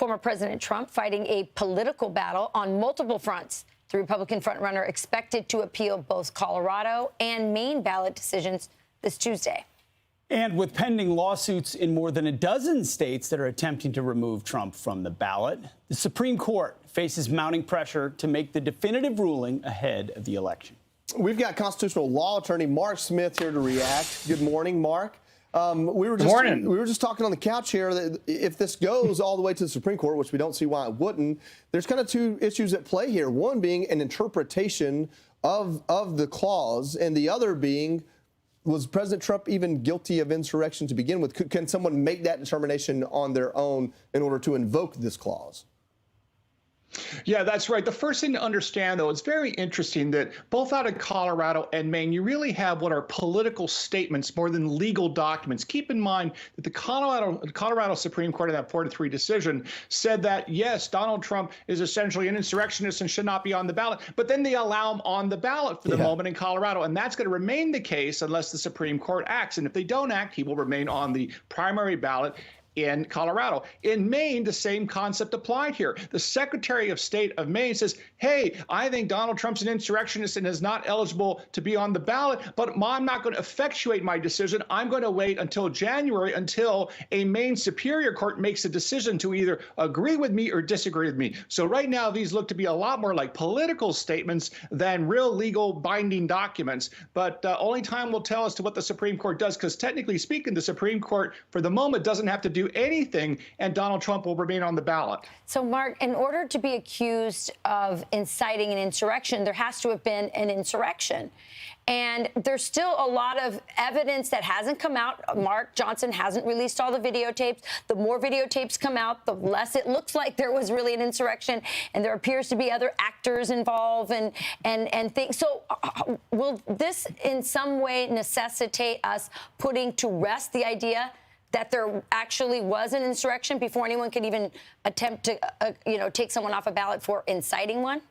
former President Trump fighting a political battle on multiple fronts. The Republican frontrunner expected to appeal both Colorado and Maine ballot decisions this Tuesday. And with pending lawsuits in more than a dozen states that are attempting to remove Trump from the ballot, the Supreme Court faces mounting pressure to make the definitive ruling ahead of the election. We've got constitutional law attorney Mark Smith here to react. Good morning, Mark. We were just talking on the couch here that if this goes all the way to the Supreme Court, which we don't see why it wouldn't, there's kind of two issues at play here. One being an interpretation of the clause, and the other being, was President Trump even guilty of insurrection to begin with? Can someone make that determination on their own in order to invoke this clause? Yeah, that's right. The first thing to understand, though, it's very interesting that both out of Colorado and Maine, you really have what are political statements more than legal documents. Keep in mind that the Colorado Supreme Court in that 4-3 decision said that, yes, Donald Trump is essentially an insurrectionist and should not be on the ballot. But then they allow him on the ballot for the moment in Colorado. And that's going to remain the case unless the Supreme Court acts. And if they don't act, he will remain on the primary ballot in Colorado. In Maine, the same concept applied here. The Secretary of State of Maine says, hey, I think Donald Trump's an insurrectionist and is not eligible to be on the ballot, but I'm not going to effectuate my decision. I'm going to wait until January until a Maine Superior Court makes a decision to either agree with me or disagree with me. So right now, these look to be a lot more like political statements than real legal binding documents. But only time will tell as to what the Supreme Court does, because technically speaking, the Supreme Court for the moment doesn't have to do anything, and Donald Trump will remain on the ballot. So, Mark, in order to be accused of inciting an insurrection, there has to have been an insurrection. And there's still a lot of evidence that hasn't come out. Mark Johnson hasn't released all the videotapes. The more videotapes come out, the less it looks like there was really an insurrection. And there appears to be other actors involved and things. So will this in some way necessitate us putting to rest the idea that there actually was an insurrection before anyone could even attempt to, take someone off a ballot for inciting one?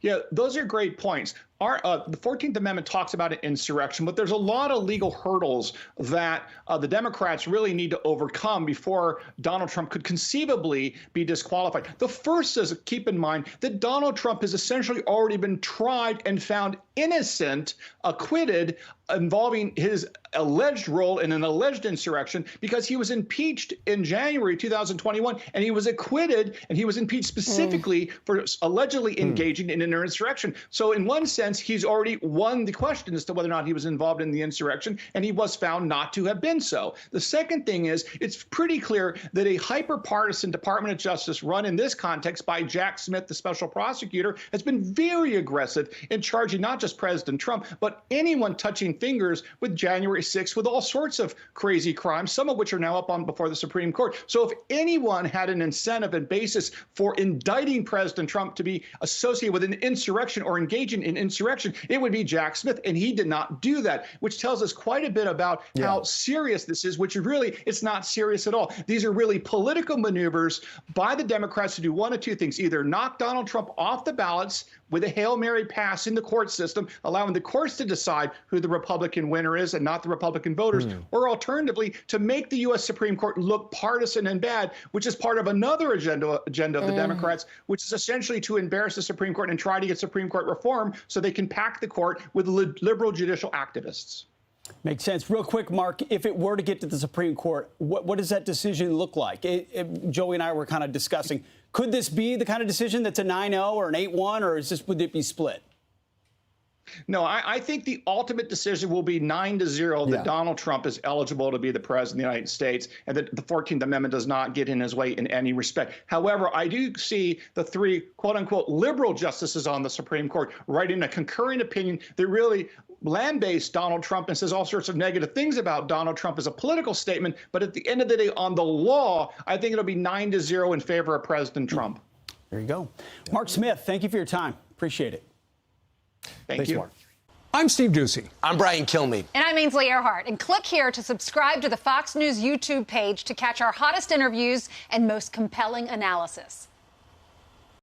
Yeah, those are great points. The 14th Amendment talks about an insurrection, but there's a lot of legal hurdles that the Democrats really need to overcome before Donald Trump could conceivably be disqualified. The first is, keep in mind that Donald Trump has essentially already been tried and found innocent, acquitted, involving his alleged role in an alleged insurrection, because he was impeached in January 2021, and he was acquitted, and he was impeached specifically for allegedly engaging in an insurrection. So in one sense, he's already won the question as to whether or not he was involved in the insurrection, and he was found not to have been so. The second thing is, it's pretty clear that a hyper-partisan Department of Justice run in this context by Jack Smith, the special prosecutor, has been very aggressive in charging not just President Trump, but anyone touching fingers with January 6th with all sorts of crazy crimes, some of which are now up on before the Supreme Court. So if anyone had an incentive and basis for indicting President Trump to be associated with an insurrection or engaging in insurrection, it would be Jack Smith, and he did not do that, which tells us quite a bit about how serious this is, which really, it's not serious at all. These are really political maneuvers by the Democrats to do one of two things: either knock Donald Trump off the ballots with a Hail Mary pass in the court system, allowing the courts to decide who the Republican winner is and not the Republican voters, or alternatively, to make the U.S. Supreme Court look partisan and bad, which is part of another agenda of the Democrats, which is essentially to embarrass the Supreme Court and try to get Supreme Court reform so they can pack the court with liberal judicial activists. Makes sense. Real quick, Mark, if it were to get to the Supreme Court, what does that decision look like? Joey and I were kind of discussing, could this be the kind of decision that's a 9-0 or an 8-1, or would it be split? No, I think the ultimate decision will be 9-0 that Donald Trump is eligible to be the president of the United States, and that the 14th Amendment does not get in his way in any respect. However, I do see the three quote-unquote liberal justices on the Supreme Court writing a concurring opinion that really land-based Donald Trump and says all sorts of negative things about Donald Trump as a political statement. But at the end of the day, on the law, I think it'll be 9-0 in favor of President Trump. There you go. Mark Smith, thank you for your time. Appreciate it. Thanks, you. Mark. I'm Steve Doocy. I'm Brian Kilmeade. And I'm Ainsley Earhart. And click here to subscribe to the Fox News YouTube page to catch our hottest interviews and most compelling analysis.